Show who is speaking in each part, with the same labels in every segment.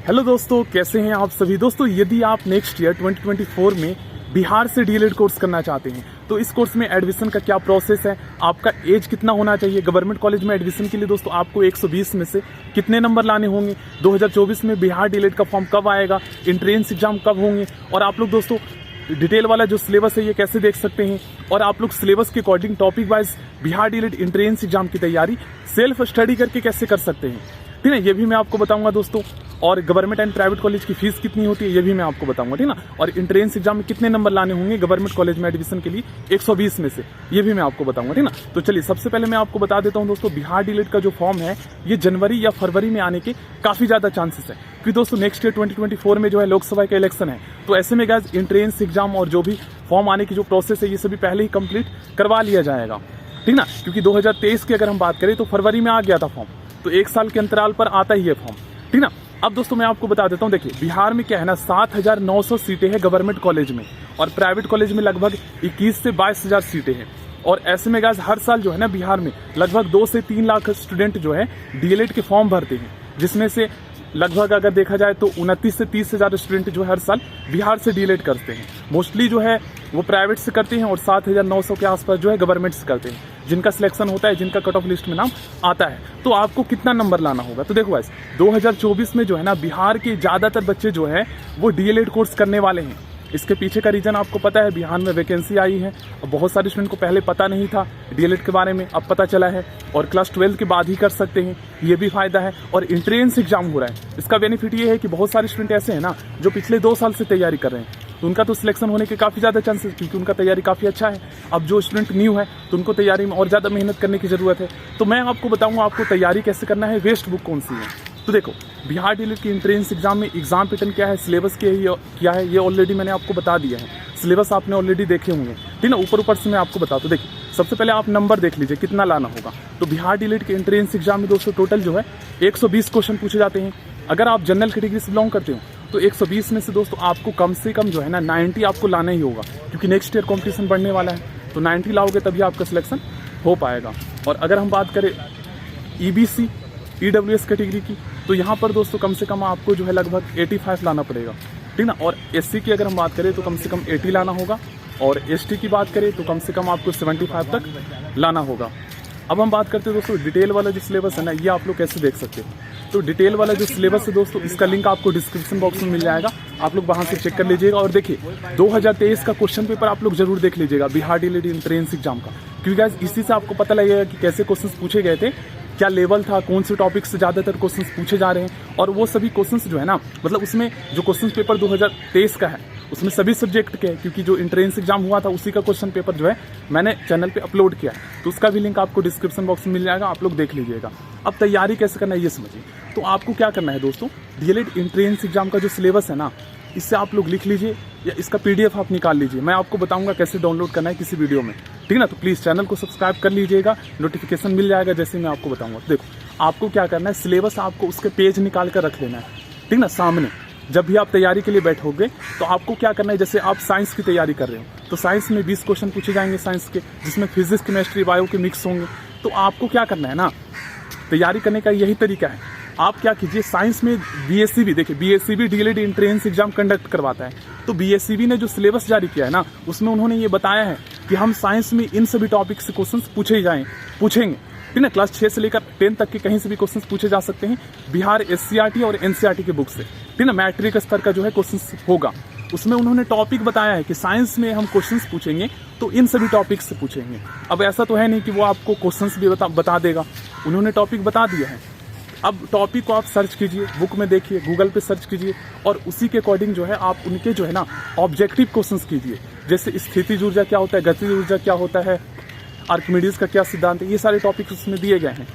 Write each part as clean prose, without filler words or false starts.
Speaker 1: Hello दोस्तों, कैसे हैं आप सभी। दोस्तों, यदि आप नेक्स्ट ईयर 2024 में बिहार से डीएलएड कोर्स करना चाहते हैं तो इस कोर्स में एडमिशन का क्या प्रोसेस है, आपका एज कितना होना चाहिए, गवर्नमेंट कॉलेज में एडमिशन के लिए दोस्तों आपको 120 में से कितने नंबर लाने होंगे, 2024 में बिहार डीएलएड का फॉर्म कब आएगा, एंट्रेंस एग्जाम कब होंगे, और आप लोग दोस्तों डिटेल वाला जो सिलेबस है ये कैसे देख सकते हैं, और आप लोग सिलेबस के according topic wise Bihar DElEd entrance exam की तैयारी सेल्फ स्टडी करके कैसे कर सकते हैं, ठीक है, ये भी मैं आपको बताऊंगा दोस्तों। और गवर्नमेंट एंड प्राइवेट कॉलेज की फीस कितनी होती है ये भी मैं आपको बताऊंगा, ठीक ना। और एंट्रेंस एग्जाम में कितने नंबर लाने होंगे गवर्नमेंट कॉलेज में एडमिशन के लिए 120 में से, ये भी मैं आपको बताऊंगा, ठीक ना। तो चलिए सबसे पहले मैं आपको बता देता हूं दोस्तों, बिहार डीएलएड का जो फॉर्म है ये जनवरी या फरवरी में आने के काफी ज्यादा चांसेस है, क्योंकि दोस्तों नेक्स्ट ईयर 2024 में जो है लोकसभा का इलेक्शन है। तो ऐसे में गाइस एंट्रेंस एग्जाम और जो भी फॉर्म आने की जो प्रोसेस है ये सभी पहले ही कंप्लीट करवा लिया जाएगा, ठीक ना। क्योंकि 2023 की अगर हम बात करें तो फरवरी में आ गया था फॉर्म, तो 1 साल के अंतराल पर आता ही है फॉर्म, ठीक ना। अब दोस्तों मैं आपको बता देता हूं, देखिए बिहार में क्या है ना, 7,900 सीटें हैं गवर्नमेंट कॉलेज में, और प्राइवेट कॉलेज में लगभग 21 से 22,000 सीटें हैं। और ऐसे में गाइस हर साल जो है ना बिहार में लगभग 2 से 3 लाख स्टूडेंट जो है डीएलएड के फॉर्म भरते हैं, जिसमें से लगभग अगर देखा जाए तो 29 से 30,000 स्टूडेंट जो हर साल बिहार से डीएलएड करते हैं। मोस्टली जो है वो प्राइवेट से करते हैं और 7,900 के आसपास जो है गवर्नमेंट से करते हैं, जिनका सिलेक्शन होता है, जिनका कट ऑफ लिस्ट में नाम आता है। तो आपको कितना नंबर लाना होगा, तो देखो गाइस 2024 में जो है ना बिहार के ज्यादातर बच्चे जो है वो डीएलएड कोर्स करने वाले हैं। इसके पीछे का रीजन आपको पता है, बिहार में वैकेंसी आई है और बहुत सारे स्टूडेंट को पहले पता नहीं था डीएलएड के बारे में, अब पता चला है, और क्लास 12 के बाद ही कर सकते हैं, ये भी फायदा है। और एंट्रेंस एग्जाम हो रहा है, इसका बेनिफिट ये है कि बहुत सारे स्टूडेंट ऐसे हैं ना जो पिछले 2 साल से तैयारी कर रहे हैं, तो उनका तो सिलेक्शन होने के काफ़ी ज़्यादा चांसेस, क्योंकि उनका तैयारी काफ़ी अच्छा है। अब जो स्टूडेंट न्यू है तो उनको तैयारी में और ज़्यादा मेहनत करने की ज़रूरत है। तो मैं आपको बताऊंगा आपको तैयारी कैसे करना है, बेस्ट बुक कौन सी है। तो देखो बिहार डीएलएड की एंट्रेंस एग्जाम में एग्जाम पैटर्न क्या है, सिलेबस क्या है, ये ऑलरेडी मैंने आपको बता दिया है। सिलेबस आपने ऑलरेडी देखे होंगे, ठीक ना। ऊपर से मैं आपको बता दूं, देखिए सबसे पहले आप नंबर देख लीजिए कितना लाना होगा। तो बिहार डीएलएड के एंट्रेंस एग्जाम में दोस्तों टोटल जो है 120 क्वेश्चन पूछे जाते हैं। अगर आप जनरल कैटेगरी से बिलोंग करते हो तो 120 में से दोस्तों आपको कम से कम जो है ना 90 आपको लाना ही होगा, क्योंकि नेक्स्ट ईयर कॉम्पिटिशन बढ़ने वाला है। तो 90 लाओगे तभी आपका सिलेक्शन हो पाएगा। और अगर हम बात करें ईबीसी ईडब्ल्यूएस कैटेगरी की, तो यहाँ पर दोस्तों कम से कम आपको जो है लगभग 85 लाना पड़ेगा, ठीक ना। और एससी की अगर हम बात करें तो कम से कम 80 लाना होगा, और एसटी की बात करें तो कम से कम आपको 75 तक लाना होगा। अब हम बात करते हैं दोस्तों डिटेल वाला जो सिलेबस है ना, ये आप लोग कैसे देख सकते हो। तो डिटेल वाला जो सिलेबस है दोस्तों, इसका लिंक आपको डिस्क्रिप्शन बॉक्स में मिल जाएगा, आप लोग वहां से चेक कर लीजिएगा। और देखिए 2023 का क्वेश्चन पेपर आप लोग जरूर देख लीजिएगा बिहार डीएलएड एंट्रेंस एग्जाम का, क्योंकि गाइस इसी से आपको पता लगेगा कि कैसे क्वेश्चन पूछे गए थे, क्या लेवल था, कौन से टॉपिक से ज्यादातर क्वेश्चंस पूछे जा रहे हैं। और वो सभी क्वेश्चंस जो है ना, मतलब उसमें जो क्वेश्चन पेपर 2023 का है उसमें सभी सब्जेक्ट के, क्योंकि जो एंट्रेंस एग्जाम हुआ था उसी का क्वेश्चन पेपर जो है मैंने चैनल पे अपलोड किया है, तो उसका भी लिंक आपको डिस्क्रिप्शन बॉक्स में मिल जाएगा, आप लोग देख लीजिएगा। अब तैयारी कैसे करना है ये समझिए। तो आपको क्या करना है दोस्तों, डीएलएड एंट्रेंस एग्जाम का जो सिलेबस है ना, इससे आप लोग लिख लीजिए या इसका पीडीएफ आप निकाल लीजिए। मैं आपको बताऊंगा कैसे डाउनलोड करना है किसी वीडियो में, ठीक ना। तो प्लीज चैनल को सब्सक्राइब कर लीजिएगा, नोटिफिकेशन मिल जाएगा जैसे मैं आपको बताऊंगा। देखो आपको क्या करना है, सिलेबस आपको उसके पेज निकाल कर रख लेना है, ठीक ना, सामने। जब भी आप तैयारी के लिए बैठोगे तो आपको क्या करना है, जैसे आप साइंस की तैयारी कर रहे हो तो साइंस में 20 क्वेश्चन पूछे जाएंगे साइंस के, जिसमें फिजिक्स केमिस्ट्री बायो के मिक्स होंगे। तो आपको क्या करना है ना, तैयारी करने का यही तरीका है। आप क्या कीजिए, साइंस में बीएससीबी, देखिए BSCB DElEd entrance exam conduct करवाता है। तो बीएससीबी ने जो सिलेबस जारी किया है ना, उसमें उन्होंने ये बताया है कि हम साइंस में इन सभी टॉपिक से क्वेश्चंस पूछेंगे, ठीक ना। क्लास 6 से लेकर 10 तक के कहीं से भी क्वेश्चंस पूछे जा सकते हैं बिहार एससीईआरटी और एनसीईआरटी के बुक से, ठीक ना। मैट्रिक स्तर का जो है क्वेश्चंस होगा, उसमें उन्होंने टॉपिक बताया है कि साइंस में हम क्वेश्चंस पूछेंगे तो इन सभी टॉपिक से पूछेंगे। अब ऐसा तो है नहीं कि वो आपको क्वेश्चंस भी बता देगा, उन्होंने टॉपिक बता दिया है। अब टॉपिक को आप सर्च कीजिए, बुक में देखिए, गूगल पे सर्च कीजिए, और उसी के अकॉर्डिंग जो है आप उनके जो है ना ऑब्जेक्टिव क्वेश्चंस कीजिए। जैसे स्थितिज ऊर्जा क्या होता है, गतिज ऊर्जा क्या होता है, आर्किमिडीज का क्या सिद्धांत है, ये सारे टॉपिक्स उसमें दिए गए हैं।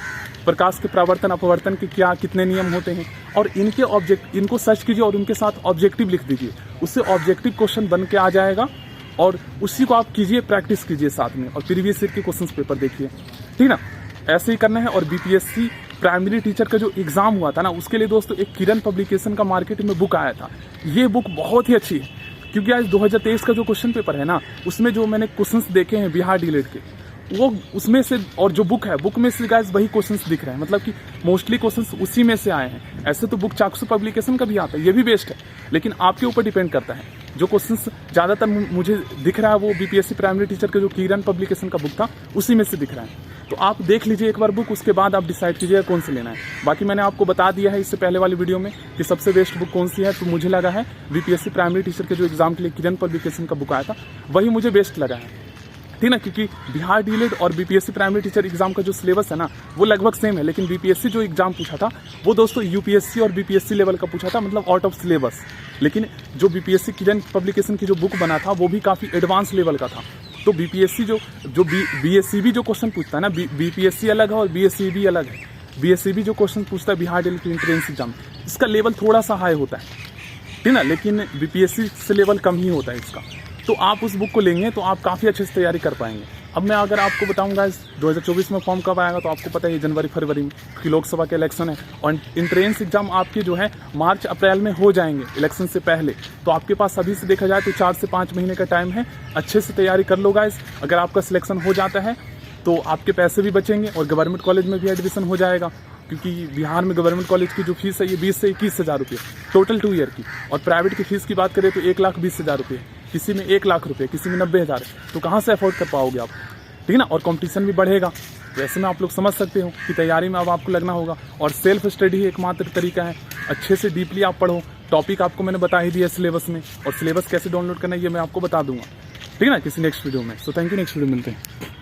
Speaker 1: प्रकाश के परावर्तन अपवर्तन के कितने नियम होते हैं, और इनको सर्च कीजिए और उनके साथ ऑब्जेक्टिव लिख दीजिए, उससे ऑब्जेक्टिव क्वेश्चन बन के आ जाएगा, और उसी को आप कीजिए, प्रैक्टिस कीजिए साथ में, और प्रीवियस ईयर के क्वेश्चन पेपर देखिए, ठीक ना। ऐसे ही करना है। और बीपीएससी प्राइमरी टीचर का जो एग्जाम हुआ था ना, उसके लिए दोस्तों एक किरण पब्लिकेशन का मार्केट में बुक आया था। ये बुक बहुत ही अच्छी है, क्योंकि आज 2023 का जो क्वेश्चन पेपर है ना, उसमें जो मैंने क्वेश्चंस देखे हैं बिहार डीएलएड के, वो उसमें से, और जो बुक है बुक में से गाइस वही क्वेश्चंस दिख रहे हैं, मतलब कि मोस्टली क्वेश्चंस उसी में से आए हैं। ऐसे तो बुक चाक्षु पब्लिकेशन का भी आता है, ये भी बेस्ट है, लेकिन आपके ऊपर डिपेंड करता है। जो क्वेश्चंस ज़्यादातर मुझे दिख रहा है वो बीपीएससी प्राइमरी टीचर का जो किरण पब्लिकेशन का बुक था उसी में से दिख रहा है। तो आप देख लीजिए एक बार बुक, उसके बाद आप डिसाइड कीजिएगा कौन से लेना है। बाकी मैंने आपको बता दिया है इससे पहले वाली वीडियो में कि सबसे बेस्ट बुक कौन सी है, तो मुझे लगा है बीपीएससी प्राइमरी टीचर के जो एग्जाम के लिए किरण पब्लिकेशन का बुक आया था वही मुझे बेस्ट लगा है, ठीक ना। क्योंकि बिहार डीएलएड और बीपीएससी प्राइमरी टीचर एग्जाम का जो सिलेबस है ना वो लगभग सेम है, लेकिन बीपीएससी जो एग्जाम पूछा था वो दोस्तों यूपीएससी और बीपीएससी लेवल का पूछा था, मतलब आउट ऑफ सिलेबस। लेकिन जो बीपीएससी किरण पब्लिकेशन की जो बुक बना था वो भी काफ़ी एडवांस लेवल का था। तो बीपीएससी जो बीएससीबी जो क्वेश्चन पूछता है ना, बीपीएससी अलग है और बीएससीबी अलग है। बीएससीबी जो क्वेश्चन पूछता है बिहार डीएलएड की एंट्रेंस एग्जाम, इसका लेवल थोड़ा सा हाई होता है, ठीक ना, लेकिन बीपीएससी से लेवल कम ही होता है इसका। तो आप उस बुक को लेंगे तो आप काफ़ी अच्छे से तैयारी कर पाएंगे। अब मैं अगर आपको बताऊंगा 2024 में फॉर्म कब आएगा, तो आपको पता है जनवरी फरवरी में, क्योंकि लोकसभा के इलेक्शन है और एंट्रेंस एग्जाम आपके जो है मार्च अप्रैल में हो जाएंगे इलेक्शन से पहले। तो आपके पास अभी से देखा जाए तो 4 से 5 महीने का टाइम है, अच्छे से तैयारी कर लो गाइस। अगर आपका सिलेक्शन हो जाता है तो आपके पैसे भी बचेंगे और गवर्नमेंट कॉलेज में भी एडमिशन हो जाएगा, क्योंकि बिहार में गवर्नमेंट कॉलेज की जो फीस है ये 20 से 21 हज़ार रुपये टोटल 2 ईयर की, और प्राइवेट की फीस की बात करें तो 1,20,000 रुपये, किसी में 1 लाख रुपये, किसी में 90,000। तो कहाँ से अफोर्ड कर पाओगे आप, ठीक ना। और कंपटीशन भी बढ़ेगा, तो ऐसे में आप लोग समझ सकते हो कि तैयारी में अब आपको लगना होगा। और सेल्फ स्टडी एकमात्र तरीका है, अच्छे से डीपली आप पढ़ो। टॉपिक आपको मैंने बता ही दिया सिलेबस में, और सिलेबस कैसे डाउनलोड करना है ये मैं आपको बता दूंगा, ठीक है ना, किसी नेक्स्ट वीडियो में। So thank you, next video मिलते हैं।